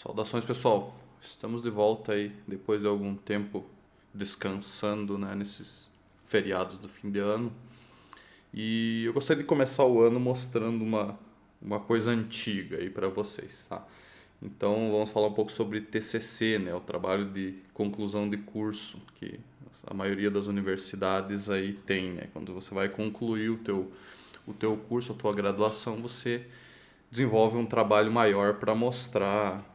Saudações, pessoal. Estamos de volta aí depois de algum tempo descansando, né, nesses feriados do fim de ano. E eu gostaria de começar o ano mostrando uma coisa antiga aí para vocês, tá? Então vamos falar um pouco sobre TCC, né, o trabalho de conclusão de curso que a maioria das universidades aí tem, né? Quando você vai concluir o teu curso, a tua graduação, você desenvolve um trabalho maior para mostrar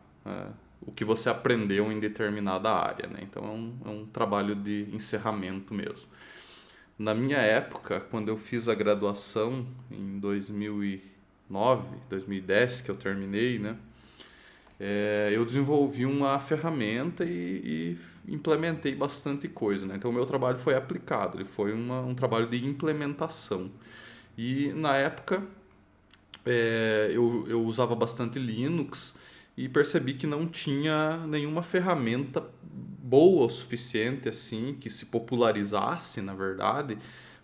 o que você aprendeu em determinada área, né? Então é um trabalho de encerramento mesmo. Na minha época, quando eu fiz a graduação em 2009, 2010 que eu terminei, né? Eu desenvolvi uma ferramenta e implementei bastante coisa, né? Então o meu trabalho foi aplicado, ele foi um trabalho de implementação. E na época eu usava bastante Linux e percebi que não tinha nenhuma ferramenta boa o suficiente assim que se popularizasse, na verdade,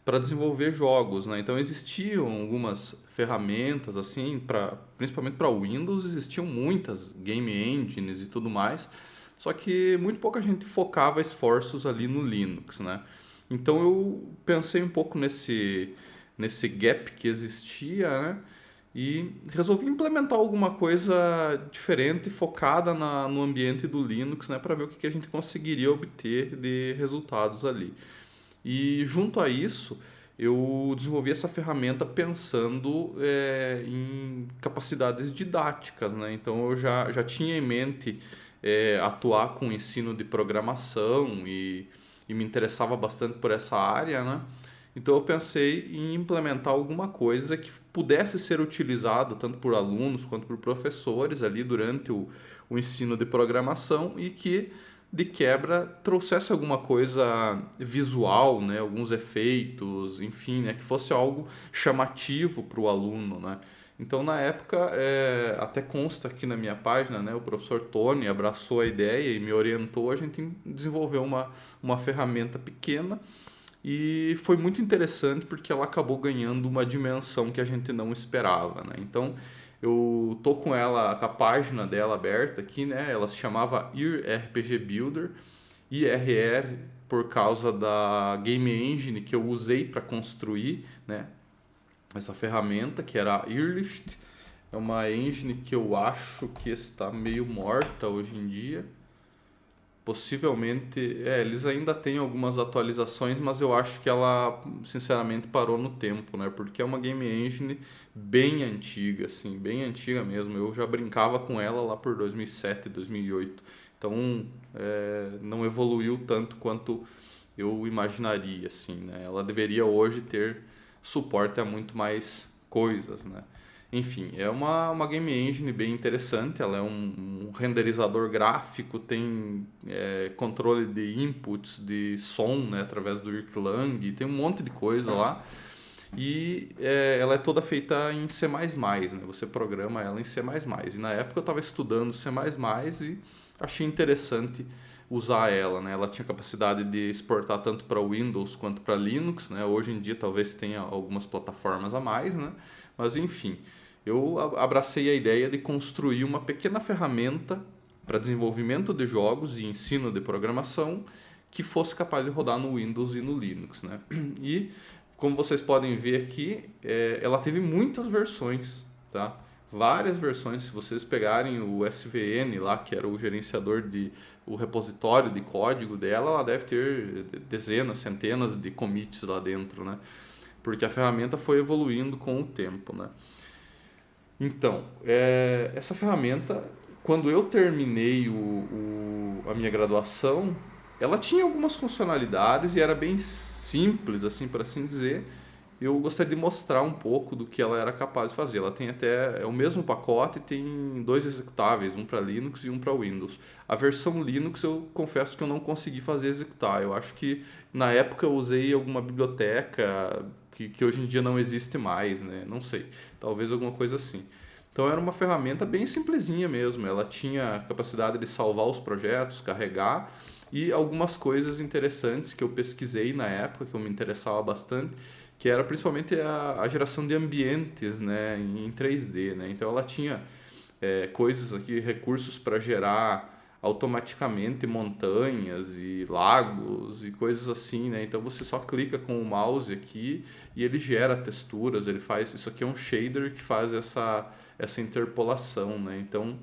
para desenvolver jogos, né? Então existiam algumas ferramentas assim para principalmente para Windows, existiam muitas game engines e tudo mais, só que muito pouca gente focava esforços ali no Linux, né? Então eu pensei um pouco nesse gap que existia, né? E resolvi implementar alguma coisa diferente, focada no ambiente do Linux, né, para ver o que a gente conseguiria obter de resultados ali. E junto a isso, eu desenvolvi essa ferramenta pensando em capacidades didáticas, né? Então eu já tinha em mente atuar com ensino de programação e me interessava bastante por essa área, né? Então eu pensei em implementar alguma coisa que pudesse ser utilizado tanto por alunos quanto por professores ali durante o ensino de programação e que de quebra trouxesse alguma coisa visual, né, alguns efeitos, enfim, né, que fosse algo chamativo para o aluno, né. Então na época até consta aqui na minha página, né, o professor Tony abraçou a ideia e me orientou, a gente desenvolveu uma ferramenta pequena e foi muito interessante porque ela acabou ganhando uma dimensão que a gente não esperava, né? Então eu tô com ela, com a página dela aberta aqui, né? Ela se chamava IR RPG Builder, IRR por causa da game engine que eu usei para construir, né? Essa ferramenta que era a Irlist, é uma engine que eu acho que está meio morta hoje em dia. Possivelmente, eles ainda têm algumas atualizações, mas eu acho que ela, sinceramente, parou no tempo, né? Porque é uma game engine bem antiga, assim, bem antiga mesmo. Eu já brincava com ela lá por 2007, 2008. Então, não evoluiu tanto quanto eu imaginaria, assim, né? Ela deveria hoje ter suporte a muito mais coisas, né? Enfim, é uma game engine bem interessante. Ela é um renderizador gráfico, tem controle de inputs de som, né, através do Erlang, tem um monte de coisa lá. E ela é toda feita em C++, né? Você programa ela em C++. E na época eu estava estudando C++ e achei interessante usar ela, né? Ela tinha capacidade de exportar tanto para Windows quanto para Linux, né? Hoje em dia talvez tenha algumas plataformas a mais, né? Mas enfim, eu abracei a ideia de construir uma pequena ferramenta para desenvolvimento de jogos e ensino de programação que fosse capaz de rodar no Windows e no Linux, né? E como vocês podem ver aqui, ela teve muitas versões, tá? Várias versões. Se vocês pegarem o SVN lá, que era o gerenciador o repositório de código dela, ela deve ter dezenas, centenas de commits lá dentro, né? Porque a ferramenta foi evoluindo com o tempo, né? Então, essa ferramenta, quando eu terminei a minha graduação, ela tinha algumas funcionalidades e era bem simples, assim, para assim dizer. Eu gostaria de mostrar um pouco do que ela era capaz de fazer. Ela tem até o mesmo pacote, tem dois executáveis, um para Linux e um para Windows. A versão Linux eu confesso que eu não consegui fazer executar. Eu acho que na época eu usei alguma biblioteca que hoje em dia não existe mais, né? Não sei, talvez alguma coisa assim. Então era uma ferramenta bem simplesinha mesmo. Ela tinha capacidade de salvar os projetos, carregar e algumas coisas interessantes que eu pesquisei na época, que eu me interessava bastante, que era principalmente a geração de ambientes, né, em 3D, né? Então ela tinha coisas aqui, recursos para gerar automaticamente montanhas e lagos e coisas assim, né? Então você só clica com o mouse aqui e ele gera texturas, ele faz, isso aqui é um shader que faz essa interpolação, né? Então,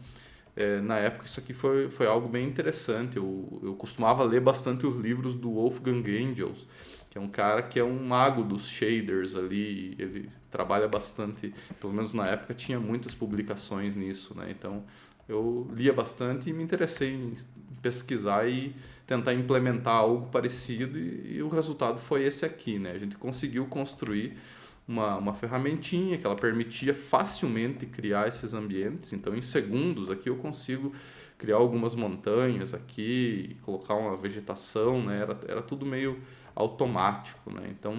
na época isso aqui foi algo bem interessante. Eu costumava ler bastante os livros do Wolfgang Angels, que é um cara que é um mago dos shaders ali, ele trabalha bastante, pelo menos na época tinha muitas publicações nisso, né? Então eu lia bastante e me interessei em pesquisar e tentar implementar algo parecido e o resultado foi esse aqui, né? A gente conseguiu construir uma ferramentinha que ela permitia facilmente criar esses ambientes. Então, em segundos aqui eu consigo criar algumas montanhas aqui, colocar uma vegetação, né? Era tudo meio automático, né? Então,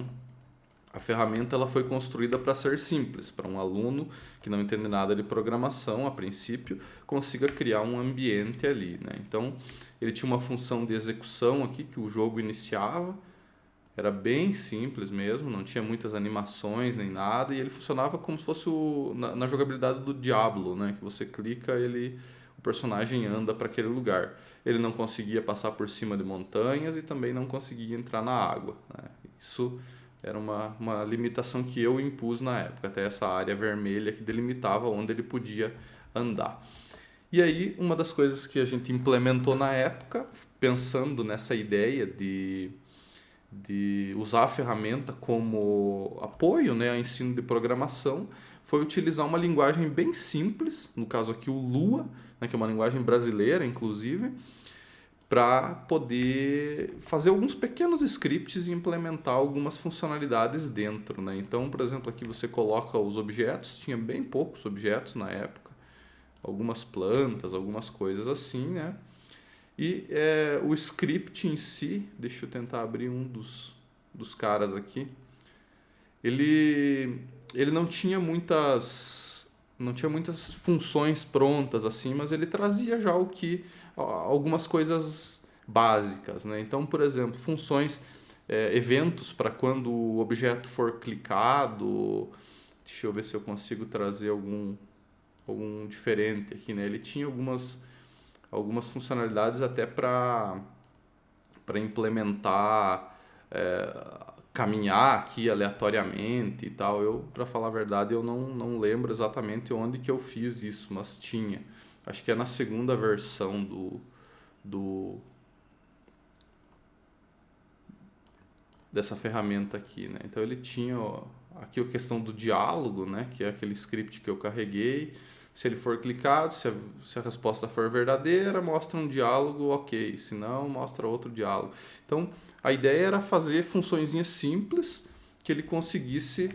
a ferramenta ela foi construída para ser simples, para um aluno que não entende nada de programação, a princípio, consiga criar um ambiente ali, né? Então, ele tinha uma função de execução aqui que o jogo iniciava, era bem simples mesmo, não tinha muitas animações nem nada, e ele funcionava como se fosse na jogabilidade do Diablo, né? Que você clica, o personagem anda para aquele lugar. Ele não conseguia passar por cima de montanhas e também não conseguia entrar na água, né? Isso era uma limitação que eu impus na época, até essa área vermelha que delimitava onde ele podia andar. E aí, uma das coisas que a gente implementou na época, pensando nessa ideia de usar a ferramenta como apoio, né, ao ensino de programação, foi utilizar uma linguagem bem simples, no caso aqui o Lua, né, que é uma linguagem brasileira, inclusive, para poder fazer alguns pequenos scripts e implementar algumas funcionalidades dentro, né? Então, por exemplo, aqui você coloca os objetos, tinha bem poucos objetos na época, algumas plantas, algumas coisas assim, né? E o script em si, deixa eu tentar abrir um dos caras aqui, ele, ele não tinha muitas funções prontas assim, mas ele trazia já algumas coisas básicas, né? Então, por exemplo, funções, eventos para quando o objeto for clicado. Deixa eu ver se eu consigo trazer algum diferente aqui, né? Ele tinha algumas funcionalidades até para implementar, caminhar aqui aleatoriamente e tal. Eu, para falar a verdade, eu não lembro exatamente onde que eu fiz isso, mas tinha. Acho que é na segunda versão do dessa ferramenta aqui, né? Então ele tinha, ó, aqui a questão do diálogo, né? Que é aquele script que eu carreguei. Se ele for clicado, se a resposta for verdadeira, mostra um diálogo ok, se não, mostra outro diálogo. Então, a ideia era fazer funçõezinhas simples que ele conseguisse,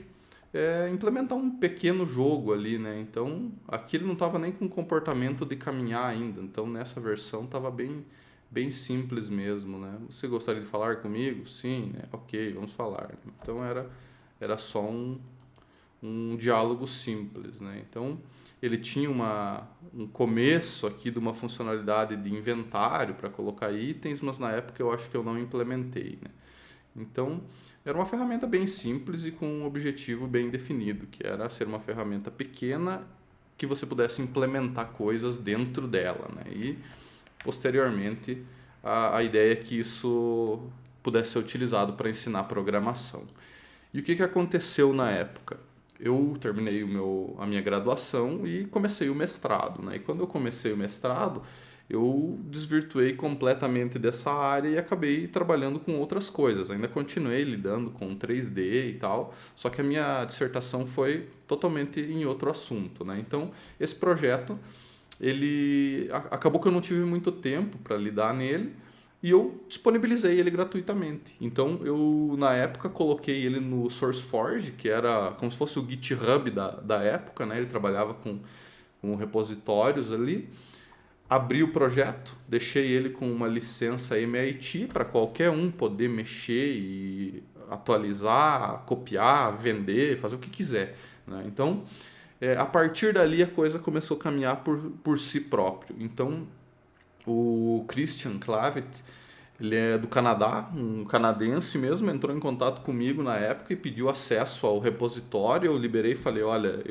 implementar um pequeno jogo ali, né? Então, aqui ele não estava nem com comportamento de caminhar ainda, então nessa versão estava bem simples mesmo, né? Você gostaria de falar comigo? Sim, né? Ok, vamos falar. Então, era só um diálogo simples, né? Então, ele tinha um começo aqui de uma funcionalidade de inventário para colocar itens, mas na época eu acho que eu não implementei, né? Então, era uma ferramenta bem simples e com um objetivo bem definido, que era ser uma ferramenta pequena que você pudesse implementar coisas dentro dela, né? E, posteriormente, a ideia é que isso pudesse ser utilizado para ensinar programação. E o que aconteceu na época? Eu terminei a minha graduação e comecei o mestrado, né? E quando eu comecei o mestrado, eu desvirtuei completamente dessa área e acabei trabalhando com outras coisas. Ainda continuei lidando com 3D e tal, só que a minha dissertação foi totalmente em outro assunto, né? Então, esse projeto, acabou que eu não tive muito tempo para lidar nele, e eu disponibilizei ele gratuitamente. Então eu, na época, coloquei ele no SourceForge, que era como se fosse o GitHub da época, né? Ele trabalhava com repositórios ali. Abri o projeto, deixei ele com uma licença MIT para qualquer um poder mexer e atualizar, copiar, vender, fazer o que quiser, né? Então, a partir dali a coisa começou a caminhar por si próprio. Então, o Christian Clavet, ele é do Canadá, um canadense mesmo, entrou em contato comigo na época e pediu acesso ao repositório. Eu liberei e falei, olha,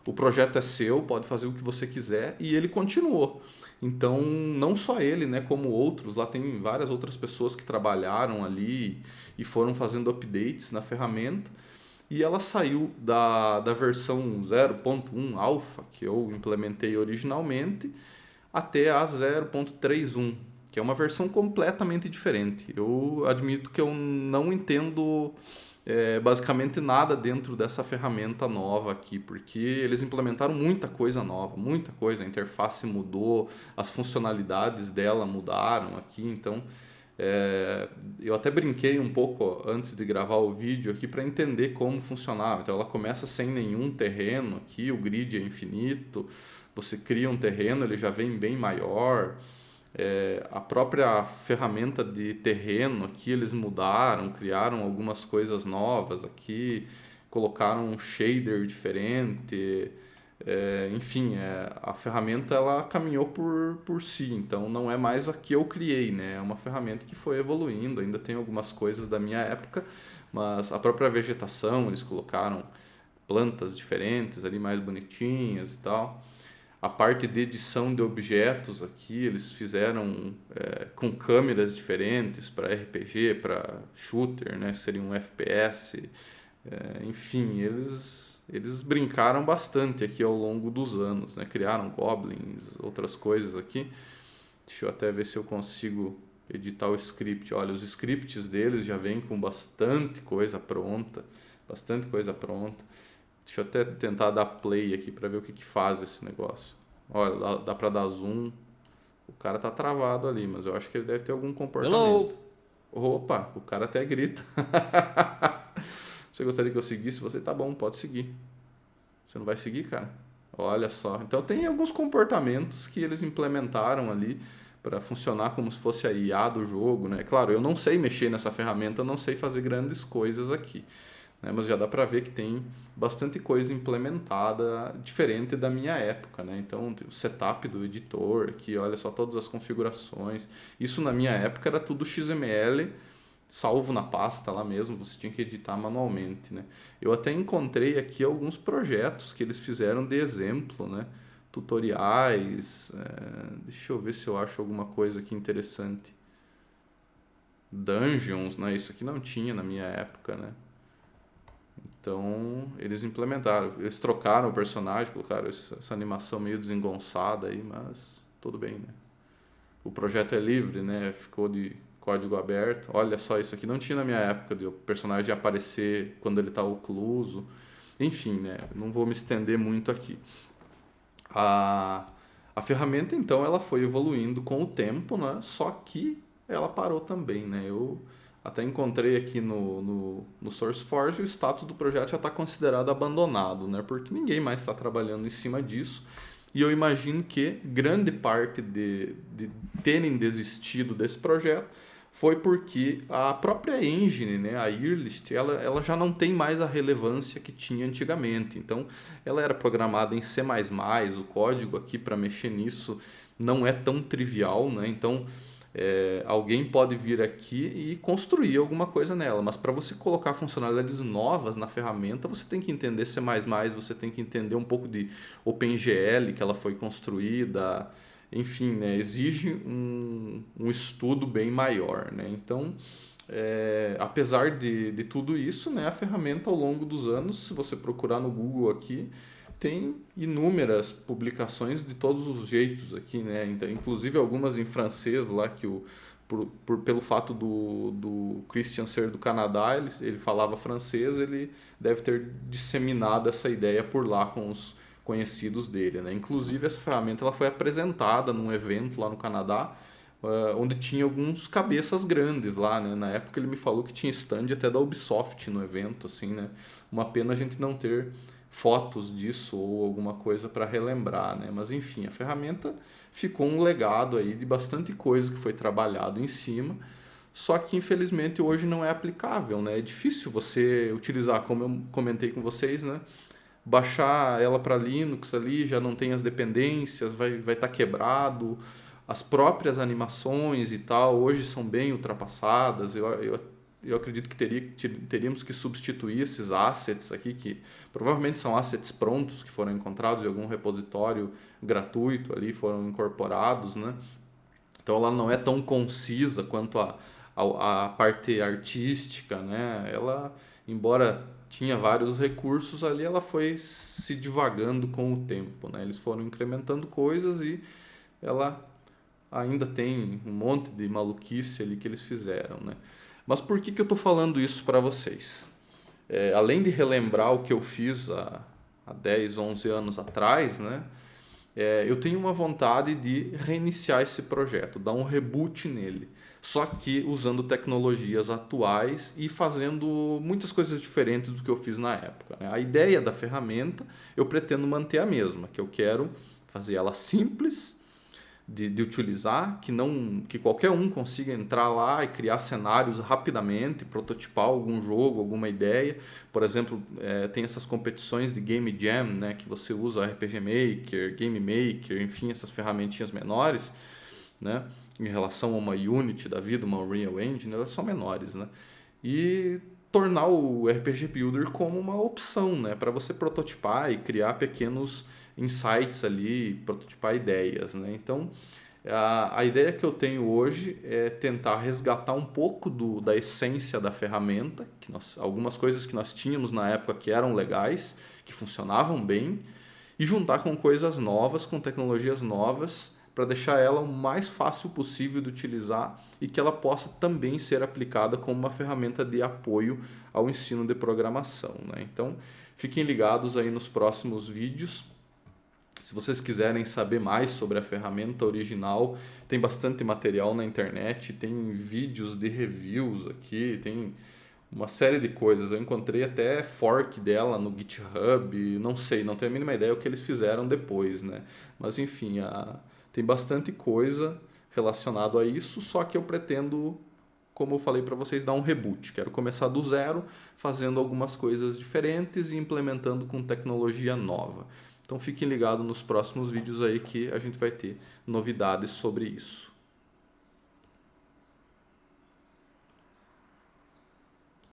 o projeto é seu, pode fazer o que você quiser, e ele continuou. Então, não só ele, né, como outros, lá tem várias outras pessoas que trabalharam ali e foram fazendo updates na ferramenta, e ela saiu da versão 0.1 alpha, que eu implementei originalmente, até a 0.31, que é uma versão completamente diferente. Eu admito que eu não entendo basicamente nada dentro dessa ferramenta nova aqui, porque eles implementaram muita coisa nova, muita coisa. A interface mudou, as funcionalidades dela mudaram aqui, então eu até brinquei um pouco antes de gravar o vídeo aqui para entender como funcionava. Então ela começa sem nenhum terreno aqui, o grid é infinito, você cria um terreno, ele já vem bem maior. A própria ferramenta de terreno aqui eles mudaram, criaram algumas coisas novas aqui, colocaram um shader diferente, enfim, a ferramenta ela caminhou por si, então não é mais a que eu criei, né? É uma ferramenta que foi evoluindo, ainda tem algumas coisas da minha época, mas a própria vegetação eles colocaram plantas diferentes ali mais bonitinhas e tal. A parte de edição de objetos aqui, eles fizeram com câmeras diferentes para RPG, para shooter, né? Seria um FPS. Enfim, eles brincaram bastante aqui ao longo dos anos, né? Criaram goblins, outras coisas aqui. Deixa eu até ver se eu consigo editar o script. Olha, os scripts deles já vêm com bastante coisa pronta, bastante coisa pronta. Deixa eu até tentar dar play aqui para ver o que faz esse negócio. Olha, dá para dar zoom. O cara tá travado ali, mas eu acho que ele deve ter algum comportamento. Hello? Opa, o cara até grita. Você gostaria que eu seguisse? Você tá bom, pode seguir. Você não vai seguir, cara? Olha só. Então tem alguns comportamentos que eles implementaram ali para funcionar como se fosse a IA do jogo, né? Claro, eu não sei mexer nessa ferramenta, eu não sei fazer grandes coisas aqui, né? Mas já dá para ver que tem bastante coisa implementada diferente da minha época, né? Então, o setup do editor aqui, olha só todas as configurações. Isso na minha época era tudo XML, salvo na pasta lá mesmo, você tinha que editar manualmente, né? Eu até encontrei aqui alguns projetos que eles fizeram de exemplo, né? Tutoriais, deixa eu ver se eu acho alguma coisa aqui interessante. Dungeons, né? Isso aqui não tinha na minha época, né? Então, eles implementaram, eles trocaram o personagem, colocaram essa animação meio desengonçada aí, mas tudo bem, né? O projeto é livre, né? Ficou de código aberto. Olha só, isso aqui não tinha na minha época, de o personagem aparecer quando ele está ocluso. Enfim, né? Não vou me estender muito aqui. A, a ferramenta, então, ela foi evoluindo com o tempo, né? Só que ela parou também, né? Eu até encontrei aqui no SourceForge o status do projeto já está considerado abandonado, né? Porque ninguém mais está trabalhando em cima disso. E eu imagino que grande parte de terem desistido desse projeto foi porque a própria engine, né, a Earlist, ela já não tem mais a relevância que tinha antigamente. Então, ela era programada em C++, o código aqui para mexer nisso não é tão trivial, né? Então, alguém pode vir aqui e construir alguma coisa nela, mas para você colocar funcionalidades novas na ferramenta, você tem que entender C++, você tem que entender um pouco de OpenGL, que ela foi construída, enfim, né, exige um estudo bem maior, né? Então, apesar de tudo isso, né, a ferramenta ao longo dos anos, se você procurar no Google aqui, tem inúmeras publicações de todos os jeitos aqui, né? Então, inclusive algumas em francês lá que pelo fato do Christian ser do Canadá, ele falava francês, ele deve ter disseminado essa ideia por lá com os conhecidos dele, né? Inclusive essa ferramenta ela foi apresentada num evento lá no Canadá, onde tinha alguns cabeças grandes lá, né? Na época ele me falou que tinha stand até da Ubisoft no evento, assim, né? Uma pena a gente não ter fotos disso ou alguma coisa para relembrar, né? Mas enfim, a ferramenta ficou um legado aí de bastante coisa que foi trabalhado em cima, só que infelizmente hoje não é aplicável, né? É difícil você utilizar, como eu comentei com vocês, né? Baixar ela para Linux ali, já não tem as dependências, vai estar quebrado. As próprias animações e tal, hoje são bem ultrapassadas. eu acredito que teríamos que substituir esses assets aqui, que provavelmente são assets prontos que foram encontrados em algum repositório gratuito ali, foram incorporados, né? Então ela não é tão concisa quanto a parte artística, né? Ela, embora tinha vários recursos ali, ela foi se divagando com o tempo, né? Eles foram incrementando coisas e ela ainda tem um monte de maluquice ali que eles fizeram, né? Mas por que eu estou falando isso para vocês? Além de relembrar o que eu fiz há 10, 11 anos atrás, né? Eu tenho uma vontade de reiniciar esse projeto, dar um reboot nele. Só que usando tecnologias atuais e fazendo muitas coisas diferentes do que eu fiz na época, né? A ideia da ferramenta eu pretendo manter a mesma, que eu quero fazer ela simples de utilizar, que qualquer um consiga entrar lá e criar cenários rapidamente, prototipar algum jogo, alguma ideia. Por exemplo, tem essas competições de Game Jam, né, que você usa RPG Maker, Game Maker, enfim, essas ferramentinhas menores, né, em relação a uma Unity da vida, uma Unreal Engine, elas são menores, né, e tornar o RPG Builder como uma opção, né, para você prototipar e criar pequenos insights ali, prototipar ideias, né? Então, a ideia que eu tenho hoje é tentar resgatar um pouco da essência da ferramenta, algumas coisas que nós tínhamos na época que eram legais, que funcionavam bem, e juntar com coisas novas, com tecnologias novas, para deixar ela o mais fácil possível de utilizar e que ela possa também ser aplicada como uma ferramenta de apoio ao ensino de programação, né? Então, fiquem ligados aí nos próximos vídeos. Se vocês quiserem saber mais sobre a ferramenta original, tem bastante material na internet, tem vídeos de reviews aqui, tem uma série de coisas. Eu encontrei até fork dela no GitHub, não sei, não tenho a mínima ideia o que eles fizeram depois, né? Mas enfim, tem bastante coisa relacionada a isso, só que eu pretendo, como eu falei para vocês, dar um reboot. Quero começar do zero, fazendo algumas coisas diferentes e implementando com tecnologia nova. Então fiquem ligados nos próximos vídeos aí que a gente vai ter novidades sobre isso.